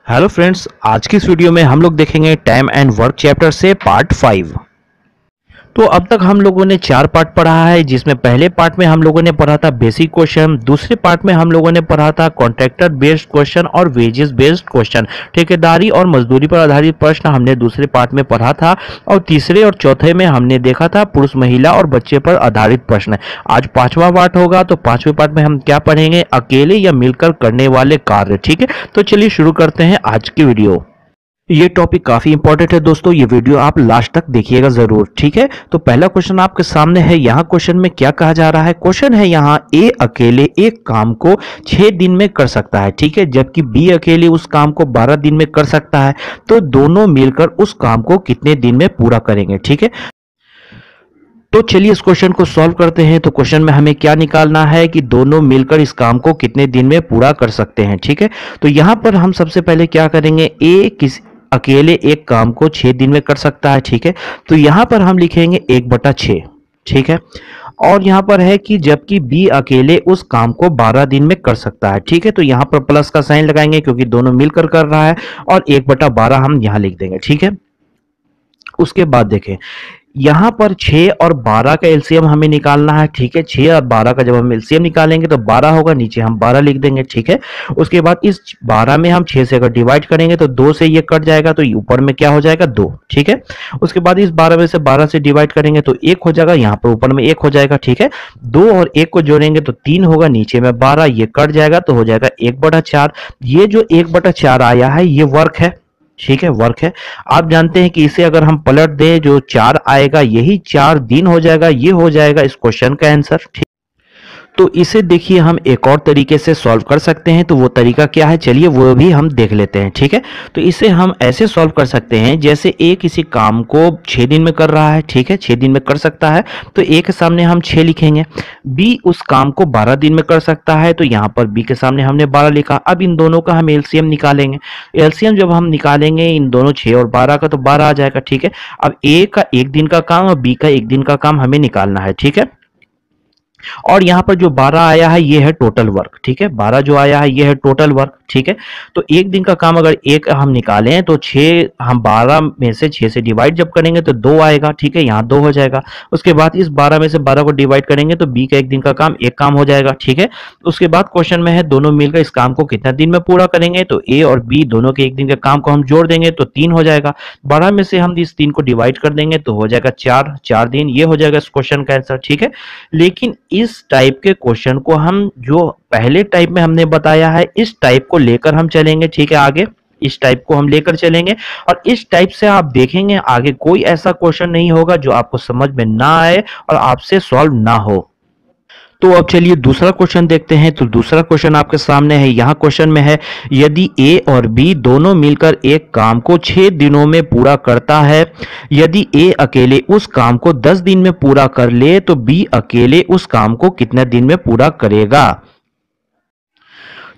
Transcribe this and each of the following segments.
Hello friends, आज की इस वीडियो में हम लोग देखेंगे टाइम एंड वर्क चैप्टर से पार्ट 5। तो अब तक हम लोगों ने 4 पार्ट पढ़ा है, जिसमें पहले पार्ट में हम लोगों ने पढ़ा था बेसिक क्वेश्चन, दूसरे पार्ट में हम लोगों ने पढ़ा था कॉन्ट्रैक्टर बेस्ड क्वेश्चन और वेजेस बेस्ड क्वेश्चन, ठेकेदारी और मजदूरी पर आधारित प्रश्न हमने दूसरे पार्ट में पढ़ा था, और तीसरे और चौथे में हमने देखा था पुरुष महिला और बच्चे पर आधारित प्रश्न। आज 5वां पार्ट होगा, तो 5वें पार्ट में हम क्या पढ़ेंगे? अकेले या मिलकर करने वाले कार्य। ठीक है, तो चलिए शुरू करते हैं आज की वीडियो। ये टॉपिक काफी इंपॉर्टेंट है दोस्तों, ये वीडियो आप लास्ट तक देखिएगा जरूर। ठीक है, तो पहला क्वेश्चन आपके सामने है। यहाँ क्वेश्चन में क्या कहा जा रहा है? क्वेश्चन है यहाँ ए अकेले एक काम को 6 दिन में कर सकता है, ठीक है, जबकि बी अकेले उस काम को 12 दिन में कर सकता है। तो दोनों मिलकर उस काम को कितने दिन में पूरा करेंगे? ठीक है, तो चलिए इस क्वेश्चन को सॉल्व करते हैं। तो क्वेश्चन में हमें क्या निकालना है कि दोनों मिलकर इस काम को कितने दिन में पूरा कर सकते हैं। ठीक है, तो यहां पर हम सबसे पहले क्या करेंगे? ए अकेले एक काम को 6 दिन में कर सकता है। ठीक है, तो यहां पर हम लिखेंगे 1/6। ठीक है, और यहां पर है कि जबकि बी अकेले उस काम को 12 दिन में कर सकता है। ठीक है, तो यहां पर प्लस का साइन लगाएंगे क्योंकि दोनों मिलकर कर रहा है, और 1/12 हम यहां लिख देंगे। ठीक है, उसके बाद देखें यहां पर 6 और 12 का एलसीएम हमें निकालना है। ठीक है, 6 और 12 का जब हम एलसीएम निकालेंगे तो 12 होगा, नीचे हम 12 लिख देंगे। ठीक है, उसके बाद इस 12 में हम 6 से अगर डिवाइड करेंगे तो 2 से ये कट जाएगा, तो ऊपर में क्या हो जाएगा? 2। ठीक है, उसके बाद इस 12 में से 12 से डिवाइड करेंगे तो 1 हो जाएगा, यहाँ पर ऊपर में 1 हो जाएगा। ठीक है, 2 और 1 को जोड़ेंगे तो 3 होगा, नीचे में 12, ये कट जाएगा तो हो जाएगा 1/4। ये जो 1/4 आया है ये वर्क है। ठीक है, वर्क है। आप जानते हैं कि इसे अगर हम पलट दें, जो 4 आएगा यही 4 दिन हो जाएगा, ये हो जाएगा इस क्वेश्चन का आंसर। ठीक, तो इसे देखिए हम एक और तरीके से सॉल्व कर सकते हैं। तो वो तरीका क्या है, चलिए वो भी हम देख लेते हैं। ठीक है, तो इसे हम ऐसे सॉल्व कर सकते हैं, जैसे ए किसी काम को 6 दिन में कर रहा है। ठीक है, 6 दिन में कर सकता है, तो ए के सामने हम 6 लिखेंगे। बी उस काम को 12 दिन में कर सकता है, तो यहाँ पर बी के सामने हमने 12 लिखा। अब इन दोनों का हम एलसीएम निकालेंगे। एलसीएम जब हम निकालेंगे इन दोनों 6 और 12 का, तो 12 आ जाएगा। ठीक है, अब ए का 1 दिन का काम और बी का 1 दिन का काम हमें निकालना है। ठीक है, और यहां पर जो 12 आया है ये है टोटल वर्क। ठीक है, 12 जो आया है ये है टोटल वर्क। ठीक है, तो 1 दिन का काम अगर एक हम निकालें तो 6 हम 12 में से 6 से डिवाइड जब करेंगे तो 2 आएगा। ठीक है, यहाँ 2 हो जाएगा। उसके बाद इस 12 में से 12 को डिवाइड करेंगे तो बी का 1 दिन का काम 1 काम हो जाएगा। ठीक है, उसके बाद क्वेश्चन में है दोनों मिलकर इस काम को कितना दिन में पूरा करेंगे, तो ए और बी दोनों के 1 दिन के काम को हम जोड़ देंगे तो 3 हो जाएगा। 12 में से हम इस 3 को डिवाइड कर देंगे तो हो जाएगा 4 दिन, ये हो जाएगा इस क्वेश्चन का आंसर। ठीक है, लेकिन इस टाइप के क्वेश्चन को हम जो पहले टाइप में हमने बताया है इस टाइप को लेकर हम चलेंगे। ठीक है, आगे इस टाइप को हम लेकर चलेंगे, और इस टाइप से आप देखेंगे आगे कोई ऐसा क्वेश्चन नहीं होगा जो आपको समझ में ना आए और आपसे सॉल्व ना हो। तो अब चलिए दूसरा क्वेश्चन देखते हैं। तो दूसरा क्वेश्चन आपके सामने है। यहाँ क्वेश्चन में है यदि ए और बी दोनों मिलकर एक काम को 6 दिनों में पूरा करता है, यदि ए अकेले उस काम को 10 दिन में पूरा कर ले तो बी अकेले उस काम को कितने दिन में पूरा करेगा?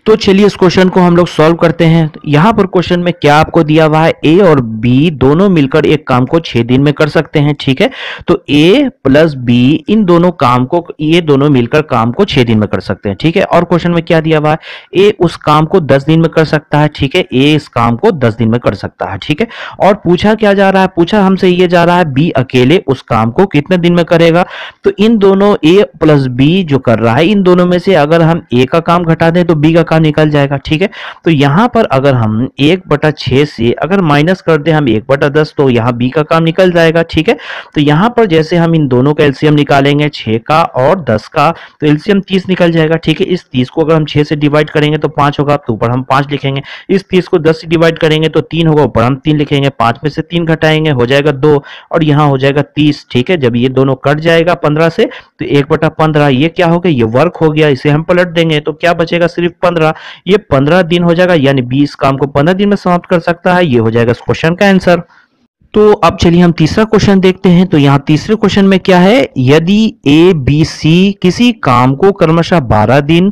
तो चलिए इस क्वेश्चन को हम लोग सॉल्व करते हैं। यहां पर क्वेश्चन में क्या आपको दिया हुआ है? ए और बी दोनों मिलकर एक काम को 6 दिन में कर सकते हैं। ठीक है, तो ए प्लस बी इन दोनों काम को, ये दोनों मिलकर काम को 6 दिन में कर सकते हैं। ठीक है, और क्वेश्चन में क्या दिया हुआ है? ए उस काम को 10 दिन में कर सकता है। ठीक है, ए इस काम को 10 दिन में कर सकता है। ठीक है, और पूछा क्या जा रहा है? पूछा हमसे ये जा रहा है बी अकेले उस काम को कितने दिन में करेगा। तो इन दोनों ए प्लस बी जो कर रहा है, इन दोनों में से अगर हम ए का काम घटा दें तो बी का निकल जाएगा। ठीक है, तो यहां पर अगर हम 1/6 से अगर माइनस कर दें हम 1/10 तो यहां बी का काम निकल जाएगा। ठीक है, तो यहां पर जैसे हम इन दोनों का एलसीएम निकालेंगे 6 का और 10 का, तो एलसीएम 30 निकल जाएगा। ठीक है, इस 30 को अगर हम 6 से डिवाइड करेंगे तो 5 होगा, तो ऊपर हम 5 लिखेंगे। इस 30 को 10 से डिवाइड करेंगे तो 3 होगा, ऊपर हम 3 लिखेंगे। 5 में से 3 घटाएंगे हो जाएगा 2, और यहां हो जाएगा 30। ठीक है, जब ये दोनों कट जाएगा 15 से तो 1/15 ये क्या हो गया? ये वर्क हो गया। इसे हम पलट देंगे तो क्या बचेगा? सिर्फ 15। ये 15 दिन हो जाएगा, यानी 20 काम को 15 दिन में समाप्त कर सकता है। ये हो जाएगा इस क्वेश्चन का आंसर। तो अब चलिए हम तीसरा क्वेश्चन देखते हैं। तो यहाँ तीसरे क्वेश्चन में क्या है? यदि ए बी सी किसी काम को क्रमशः 12 दिन,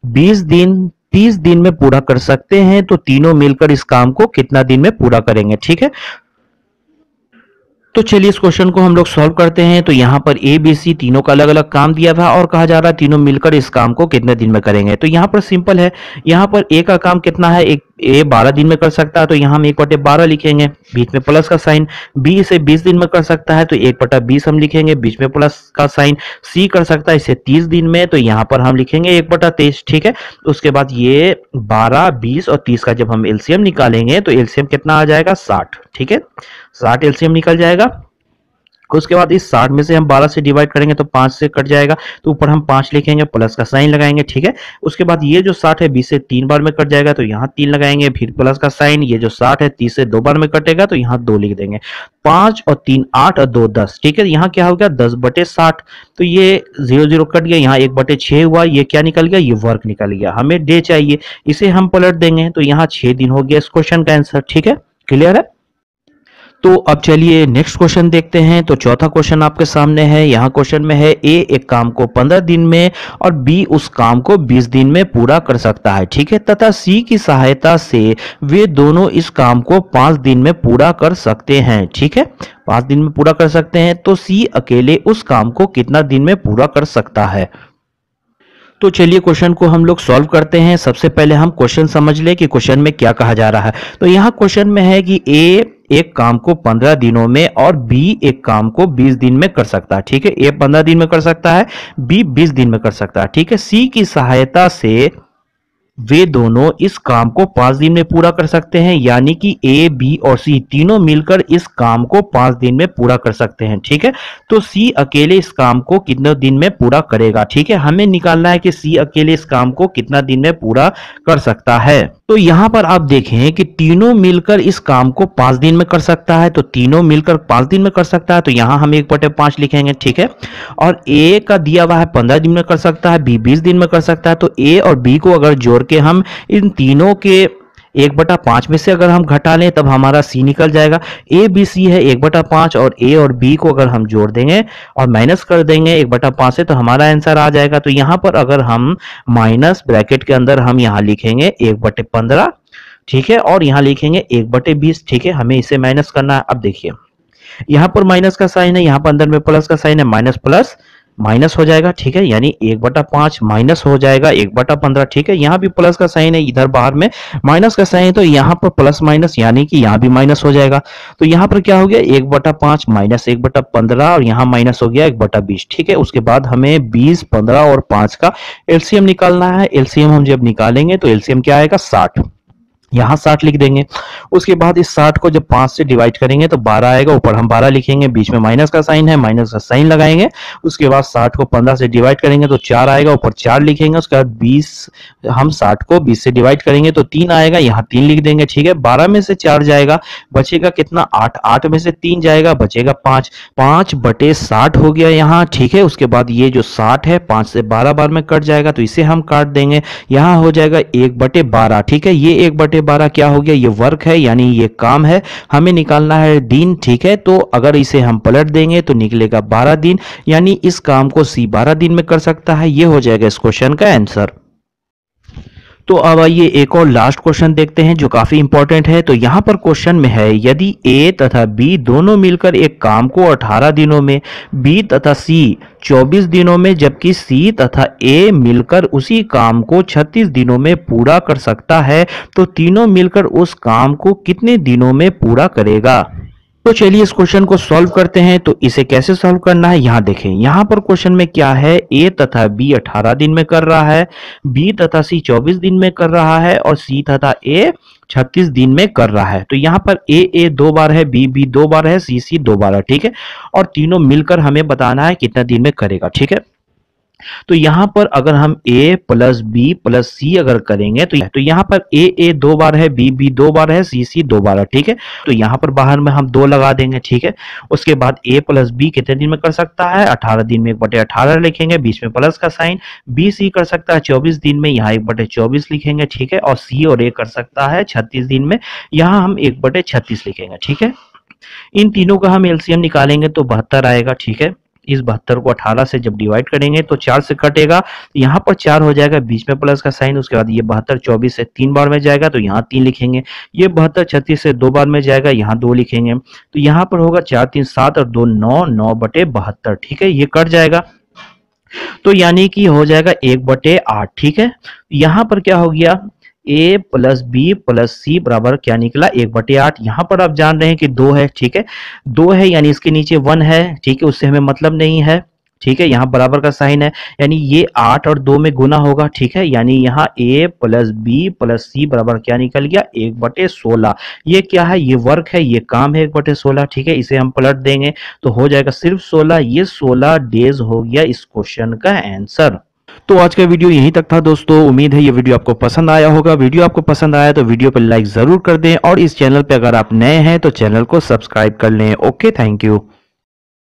20 दिन, 30 दिन में पूरा कर सकते हैं, तो तीनों मिलकर इस काम को कितना दिन में पूरा करेंगे? ठीक है, तो चलिए इस क्वेश्चन को हम लोग सॉल्व करते हैं। तो यहाँ पर ए बी सी तीनों का अलग अलग काम दिया था और कहा जा रहा है तीनों मिलकर इस काम को कितने दिन में करेंगे। तो यहाँ पर सिंपल है, यहाँ पर ए का काम कितना है? एक ए 12 दिन में कर सकता है तो यहाँ हम 1/12 लिखेंगे, बीच में प्लस का साइन। बी इसे 20 दिन में कर सकता है तो 1/20 हम लिखेंगे, बीच में प्लस का साइन। सी कर सकता है इसे 30 दिन में तो यहाँ पर हम लिखेंगे 1/23, ठीक है। उसके बाद ये 12, 20 और 30 का जब हम एलसीएम निकालेंगे तो एलसीएम कितना आ जाएगा, 60, ठीक है। 60 एलसीएम निकल जाएगा। उसके बाद इस 60 में से हम 12 से डिवाइड करेंगे तो 5 से कट जाएगा, तो ऊपर हम 5 लिखेंगे, प्लस का साइन लगाएंगे, ठीक है। उसके बाद ये जो 60 है 20 से 3 बार में कट जाएगा तो यहाँ 3 लगाएंगे, फिर प्लस का साइन। ये जो 60 है 30 से 2 बार में कटेगा तो यहाँ 2 लिख देंगे। 5 और 3 8 और 2 10, ठीक है। यहाँ क्या हो गया, 10/60। तो ये 0 0 कट गया, यहाँ 1/6 हुआ। ये क्या निकल गया, ये वर्क निकल गया। हमें डे चाहिए, इसे हम पलट देंगे तो यहाँ 6 दिन हो गया इस क्वेश्चन का आंसर, ठीक है। क्लियर है। तो अब चलिए नेक्स्ट क्वेश्चन देखते हैं। तो चौथा क्वेश्चन आपके सामने है। यहाँ क्वेश्चन में है ए एक काम को 15 दिन में और बी उस काम को 20 दिन में पूरा कर सकता है, ठीक है, तथा सी की सहायता से वे दोनों इस काम को 5 दिन में पूरा कर सकते हैं, ठीक है। 5 दिन में पूरा कर सकते हैं तो सी अकेले उस काम को कितना दिन में पूरा कर सकता है। तो चलिए क्वेश्चन को हम लोग सॉल्व करते हैं। सबसे पहले हम क्वेश्चन समझ ले कि क्वेश्चन में क्या कहा जा रहा है। तो यहाँ क्वेश्चन में है कि ए एक काम को 15 दिनों में और बी एक काम को 20 दिन में कर सकता है, ठीक है। ए 15 दिन में कर सकता है, बी 20 दिन में कर सकता है, ठीक है। सी की सहायता से वे दोनों इस काम को 5 दिन में पूरा कर सकते हैं, यानी कि ए बी और सी तीनों मिलकर इस काम को 5 दिन में पूरा कर सकते हैं, ठीक है। तो सी अकेले इस काम को कितने दिन में पूरा करेगा, ठीक है। हमें निकालना है कि सी अकेले इस काम को कितना दिन में पूरा कर सकता है। तो यहां पर आप देखें कि तीनों मिलकर इस काम को 5 दिन में कर सकता है, तो तीनों मिलकर 5 दिन में कर सकता है तो यहां हम 1/5 लिखेंगे, ठीक है। और ए का दिया हुआ है 15 दिन में कर सकता है, बी 20 दिन में कर सकता है, तो ए और बी को अगर जोड़ के हम इन तीनों के 1/5 में से अगर हम घटा लें तब हमारा सी निकल जाएगा। ए बी सी है 1/5 और ए और बी को अगर हम जोड़ देंगे और माइनस कर देंगे 1/5 से तो हमारा आंसर आ जाएगा। तो यहाँ पर अगर हम माइनस ब्रैकेट के अंदर हम यहाँ लिखेंगे 1/15, ठीक है, और यहाँ लिखेंगे 1/20, ठीक है। हमें इसे माइनस करना है। अब देखिए यहाँ पर माइनस का साइन है, यहाँ पर अंदर में प्लस का साइन है, माइनस प्लस माइनस हो जाएगा, ठीक है। यानी 1/5 माइनस हो जाएगा 1/15, ठीक है। यहाँ भी प्लस का साइन है, इधर बाहर में माइनस का साइन है तो यहाँ पर प्लस माइनस यानी कि यहाँ भी माइनस हो जाएगा। तो यहाँ पर क्या हो गया 1/5 माइनस 1/15 और यहाँ माइनस हो गया 1/20, ठीक है। उसके बाद हमें 20, 15 और 5 का एलसीएम निकालना है। एलसीएम हम जब निकालेंगे तो एलसीएम क्या आएगा 60, यहाँ 60 लिख देंगे। उसके बाद इस 60 को जब 5 से डिवाइड करेंगे तो 12 आएगा, ऊपर हम 12 लिखेंगे, बीच में माइनस का साइन है, माइनस का साइन लगाएंगे। उसके बाद 60 को 15 से डिवाइड करेंगे तो 4 आएगा, ऊपर 4 लिखेंगे। उसके बाद 20 हम 60 को 20 से डिवाइड करेंगे तो 3 आएगा, यहाँ 3 लिख देंगे, ठीक है। 12 में से 4 जाएगा, बचेगा कितना 8, 8 में से 3 जाएगा, बचेगा 5, 5/60 हो गया यहाँ, ठीक है। उसके बाद ये जो 60 है 5 से 12 बार में कट जाएगा तो इसे हम काट देंगे, यहाँ हो जाएगा 1/12, ठीक है। ये 1/12 क्या हो गया, ये वर्क है यानी ये काम है, हमें निकालना है दिन, ठीक है। तो अगर इसे हम पलट देंगे तो निकलेगा 12 दिन, यानी इस काम को सी 12 दिन में कर सकता है। ये हो जाएगा इस क्वेश्चन का आंसर। तो अब आइए एक और लास्ट क्वेश्चन देखते हैं जो काफी इंपॉर्टेंट है। तो यहां पर क्वेश्चन में है यदि ए तथा बी दोनों मिलकर एक काम को 18 दिनों में, बी तथा सी 24 दिनों में, जबकि सी तथा ए मिलकर उसी काम को 36 दिनों में पूरा कर सकता है, तो तीनों मिलकर उस काम को कितने दिनों में पूरा करेगा। तो चलिए इस क्वेश्चन को सॉल्व करते हैं। तो इसे कैसे सॉल्व करना है यहाँ देखें। यहाँ पर क्वेश्चन में क्या है, ए तथा बी 18 दिन में कर रहा है, बी तथा सी 24 दिन में कर रहा है और सी तथा ए 36 दिन में कर रहा है। तो यहाँ पर ए 2 बार है, बी 2 बार है, सी 2 बार है, ठीक है। और तीनों मिलकर हमें बताना है कितना दिन में करेगा, ठीक है। तो यहां पर अगर हम a प्लस बी प्लस सी अगर करेंगे तो यहां पर a 2 बार है, b 2 बार है, सी 2 बार है, ठीक है। तो यहां पर बाहर में हम 2 लगा देंगे, ठीक है। उसके बाद a प्लस बी कितने दिन में कर सकता है, 18 दिन में 1/18 लिखेंगे, बीच में प्लस का साइन। बी सी कर सकता है 24 दिन में, यहाँ 1/24 लिखेंगे, ठीक है। और सी और a कर सकता है 36 दिन में, यहाँ हम 1/36 लिखेंगे, ठीक है। इन तीनों का हम एलसीएम निकालेंगे तो 72 आएगा, ठीक है। इस 72 को 18 से जब डिवाइड करेंगे तो 4 से कटेगा, यहाँ पर 4 हो जाएगा, बीच में प्लस का साइन। उसके बाद ये 72 24 से 3 बार में जाएगा तो यहाँ 3 लिखेंगे। ये 72 36 से 2 बार में जाएगा, यहाँ 2 लिखेंगे। तो यहाँ पर होगा 4 3 7 और 2 9, 9/72, ठीक है। ये कट जाएगा तो यानी कि हो जाएगा 1/8, ठीक है। यहाँ पर क्या हो गया, ए प्लस बी प्लस सी बराबर क्या निकला 1/8। यहाँ पर आप जान रहे हैं कि 2 है, ठीक है, 2 है यानी इसके नीचे 1 है, ठीक है, उससे हमें मतलब नहीं है, ठीक है, यहाँ बराबर का साइन है यानी ये 8 और 2 में गुना होगा, ठीक है, यानी यहाँ a प्लस बी प्लस सी बराबर क्या निकल गया 1/16। ये क्या है, ये वर्क है, ये काम है 1/16, ठीक है, इसे हम पलट देंगे तो हो जाएगा सिर्फ 16। ये 16 डेज हो गया इस क्वेश्चन का आंसर। तो आज का वीडियो यहीं तक था दोस्तों, उम्मीद है ये वीडियो आपको पसंद आया होगा। वीडियो आपको पसंद आया तो वीडियो पर लाइक जरूर कर दें और इस चैनल पे अगर आप नए हैं तो चैनल को सब्सक्राइब कर लें। Okay, thank you.